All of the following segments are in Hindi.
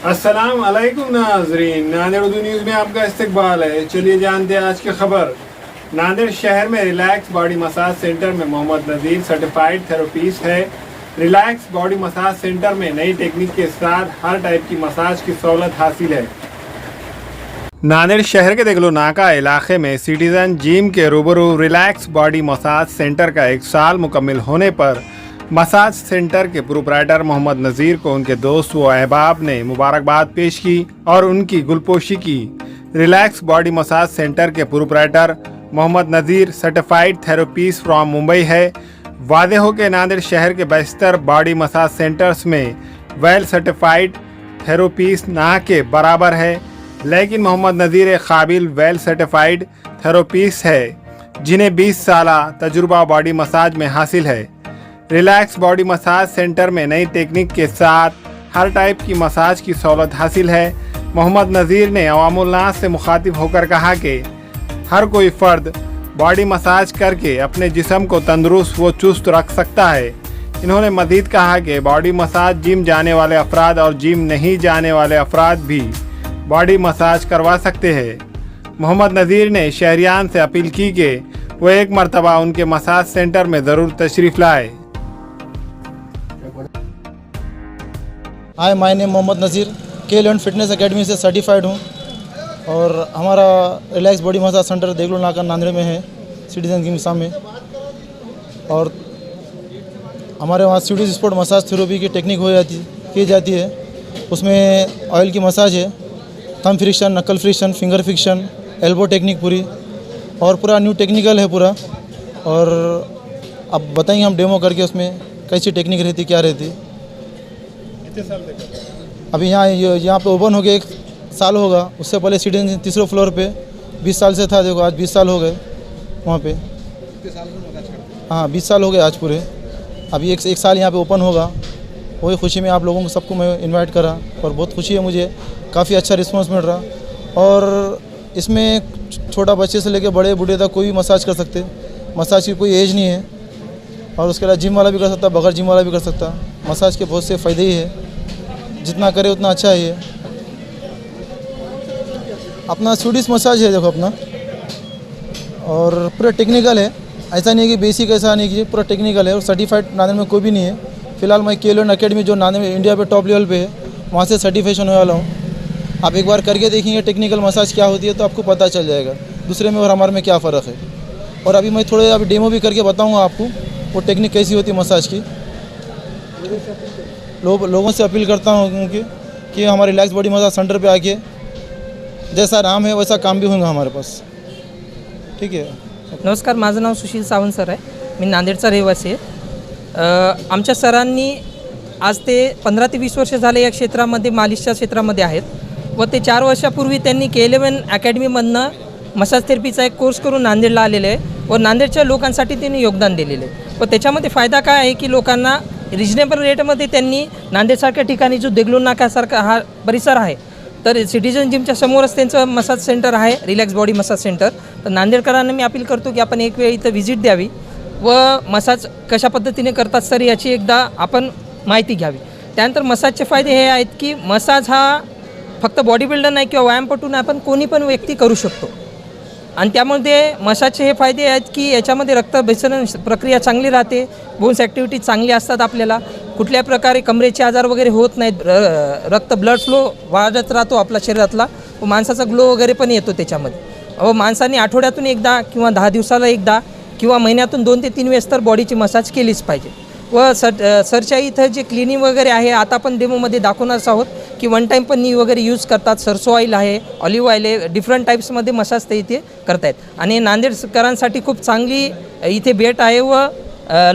अस्सलाम अलैकुम नाजरीन, नांदेड़ उर्दू न्यूज़ में आपका इस्तकबाल है। चलिए जानते हैं आज की खबर। नांदेड़ शहर में रिलैक्स बॉडी मसाज सेंटर में मोहम्मद नज़ीर सर्टिफाइड थेरेपिस्ट है। रिलैक्स बॉडी मसाज सेंटर में नई टेक्निक के साथ हर टाइप की मसाज की सहूलत हासिल है। नांदेड़ शहर के देगलो नाका इलाके में सिटीजन जिम के रूबरू रिलैक्स बॉडी मसाज सेंटर का 1 साल मुकम्मल होने पर मसाज सेंटर के प्रोप्राइटर मोहम्मद नज़ीर को उनके दोस्त व अहबाब ने मुबारकबाद पेश की और उनकी गुलपोशी की। रिलैक्स बॉडी मसाज सेंटर के proprietor Mohammad Nazir certified therapist from Mumbai है। वादे हो के नांदेड़ शहर के बेशतर बॉडी मसाज सेंटर्स में वेल सर्टिफाइड थेरेपिस्ट ना के बराबर है, लेकिन मोहम्मद नज़ीर एक काबिल वेल सर्टिफाइड थेरेपिस्ट है जिन्हें 20 साल तजुर्बा बॉडी मसाज में हासिल है। रिलैक्स बॉडी मसाज सेंटर में नई टेक्निक के साथ हर टाइप की मसाज की सहूलत हासिल है। मोहम्मद नज़ीर ने अवामुल नास से मुखातिब होकर कहा कि हर कोई फ़र्द बॉडी मसाज करके अपने जिस्म को तंदुरुस्त व चुस्त रख सकता है। इन्होंने मज़ीद कहा कि बॉडी मसाज जिम जाने वाले अफराद और जिम नहीं जाने वाले अफराद भी बॉडी मसाज करवा सकते हैं। मोहम्मद नज़ीर ने शहरियान से अपील की कि वो एक मरतबा उनके मसाज सेंटर में ज़रूर तशरीफ़ लाए। Hi, my name Mohammed Nazir, के11 फिटनेस एकेडमी से सर्टिफाइड हूँ और हमारा relax body massage centre Deglur नाका नांदेड़ में है, सिटीजन जिम सामने। और हमारे वहाँ स्वीडिश स्पोर्ट मसाज थेरेपी की टेक्निक की जाती है। उसमें ऑयल की मसाज है, थंब फ्रिक्शन, नकल friction, finger friction, elbow technique पूरी, और पूरा न्यू टेक्निकल है पूरा। और अब बताएंगे हम डेमो करके उसमें कैसी टेक्निक रहती, क्या रहती। अभी यहाँ पे ओपन हो गया 1 साल होगा। उससे पहले सिटीजन 3रे फ्लोर पे 20 साल से था। देखो आज 20 साल हो गए वहाँ पे। हाँ, 20 साल हो गए आज पूरे। अभी एक साल यहाँ पे ओपन होगा। वही खुशी में आप लोगों को सबको मैं इनवाइट करा और बहुत खुशी है मुझे, काफ़ी अच्छा रिस्पांस मिल रहा। और इसमें छोटा बच्चे से लेकर बड़े बूढ़े तक कोई भी मसाज कर सकते। मसाज की कोई एज नहीं है। और उसके अलावा जिम वाला भी कर सकता, बगैर जिम वाला भी कर सकता। मसाज के बहुत से फ़ायदे ही है, जितना करे उतना अच्छा है। ये अपना स्वीडिश मसाज है देखो अपना, और पूरा टेक्निकल है। ऐसा नहीं है कि बेसिक, ऐसा नहीं कि पूरा टेक्निकल है। और सर्टिफाइड नांदेड़ में कोई भी नहीं है। फिलहाल मैं के11 एकेडमी जो नांदेड़ में इंडिया पे टॉप लेवल पे है, वहाँ से सर्टिफिकेशन होने वाला हूँ। आप एक बार करके देखेंगे टेक्निकल मसाज क्या होती है तो आपको पता चल जाएगा दूसरे में और हमारे में क्या फ़र्क है। और अभी मैं थोड़े अभी डेमो भी करके बताऊँगा आपको वो टेक्निक कैसी होती है मसाज की। लोगों से अपील करता हूँ कि हमारे रिलैक्स बॉडी मसाज सेंटर पे आके जैसा नाम है वैसा काम भी होगा हमारे पास। ठीक है। नमस्कार, माझं नाव सुशील सावंत सर आहे। मी नांदेडचा रहिवासी आहे। आमच्या सरांनी आज ते 15 ते 20 वर्ष झाले या क्षेत्रामध्ये, मालिशच्या क्षेत्रामध्ये आहेत व ते 4 वर्षापूर्वी त्यांनी के11 अकॅडमीमधनं मसाज थेरपीचा एक कोर्स करून नांदेडला आलेले आहे व नांदेडच्या लोकांसाठी त्यांनी योगदान दिलेले आहे। व त्याच्यामध्ये फायदा काय आहे की लोकांना रिजनेबल रेटमध्ये त्यांनी नांदेडसारख्या ठिकाणी जो देगलूर नाकासारखा हा परिसर आहे, तर सिटीजन जिमच्या समोरच त्यांचं मसाज सेंटर आहे, रिलॅक्स बॉडी मसाज सेंटर। तर नांदेडकरांना मी अपील करतो की आपण एक वेळ इथं व्हिजिट द्यावी व मसाज कशा पद्धतीने करतात सर याची एकदा आपण माहिती घ्यावी। त्यानंतर मसाजचे फायदे हे आहेत की मसाज हा फक्त बॉडी बिल्डर नाही किंवा व्यायामपटू नाही, आपण कोणी पण व्यक्ती करू शकतो। आणि त्यामध्ये मसाजचे हे फायदे आहेत की याच्यामध्ये रक्तभिसरण प्रक्रिया चांगली राहते, बोन्स ॲक्टिव्हिटी चांगली असतात, आपल्याला कुठल्या प्रकारे कमरेचे आजार वगैरे होत नाहीत, रक्त ब्लड फ्लो वाढत राहतो आपल्या शरीरातला व माणसाचा ग्लो वगैरे पण येतो त्याच्यामध्ये। व माणसाने आठवड्यातून एकदा किंवा 10 दिवसाला एकदा किंवा महिन्यातून 2 ते 3 वेळेस तर बॉडीची मसाज केलीच पाहिजे। व सरच्या इथं जे क्लिनिंग वगैरे आहे, आता आपण डेमोमध्ये दाखवणारच आहोत की 1 टाईम पण नी वगैरे यूज करतात, सरसो ऑइल आहे, ऑलिव्ह ऑइल आहे, डिफरंट टाईप्समध्ये मसाज ते इथे करतायत। आणि नांदेडकरांसाठी खूप चांगली इथे भेट आहे व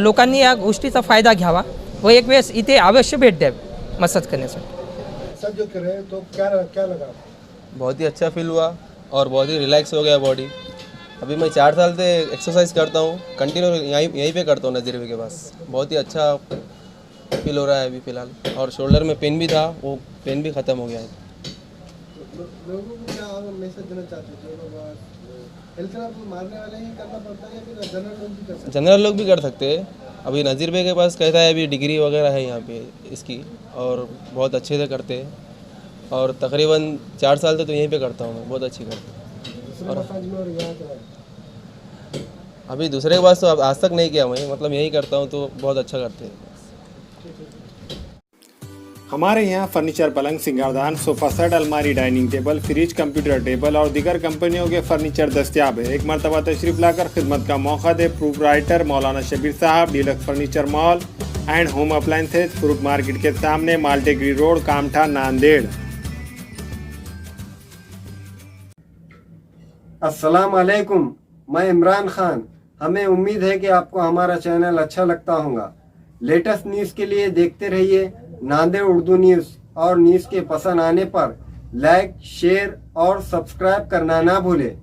लोकांनी या गोष्टीचा फायदा घ्यावा व एक वेळेस इथे अवश्य भेट द्यावी मसाज करण्यासाठी। सब जो करे तो क्या लगा? बहुत ही अच्छा फील हुआ और बहुत ही रिलैक्स हो गया बॉडी। अभी मैं 4 साल से एक्सरसाइज करता हूँ, कंटिन्यू यहीं पे करता हूँ नज़ीर भाई के पास। बहुत ही अच्छा फील हो रहा है अभी फ़िलहाल। और शोल्डर में पेन भी था, वो पेन भी ख़त्म हो गया है। लोगों को क्या मैसेज देना चाहते हैं? हेल्थ मारने वाले ही करना पड़ता है या फिर जनरल लोग भी कर सकते हैं? जनरल लोग भी कर सकते हैं। अभी नज़ीर भाई के पास कहता है अभी डिग्री वगैरह है यहाँ पे इसकी, और बहुत अच्छे से करते हैं। और तकरीबन 4 साल से तो यहीं पे करता हूँ मैं, बहुत अच्छी करता हूँ। दूसरे मसाज में और यहाँ क्या है? अभी दूसरे के पास तो अब आज तक नहीं किया मैं, मतलब यहीं करता हूँ तो बहुत अच्छा करते हैं। हमारे यहाँ फर्नीचर, पलंग, सिंगारदान, सोफा सेट, अलमारी, dining table, fridge, computer table और दीगर कंपनियों के फर्नीचर दस्तियाब है। एक मरतबा तशरीफ लाकर खिदमत का मौका दे। प्रोप्राइटर मौलाना शबीर साहब, deluxe furniture mall and home appliances, fruit market के सामने, माल्टेगरी रोड, कामठा, नांदेड़। अस्सलाम वालेकुम, मैं इमरान खान। हमें उम्मीद है कि आपको हमारा चैनल अच्छा लगता होगा। लेटेस्ट न्यूज़ के लिए देखते रहिए नांदेड़ उर्दू न्यूज़, और न्यूज़ के पसंद आने पर लाइक, शेयर और सब्सक्राइब करना ना भूलें।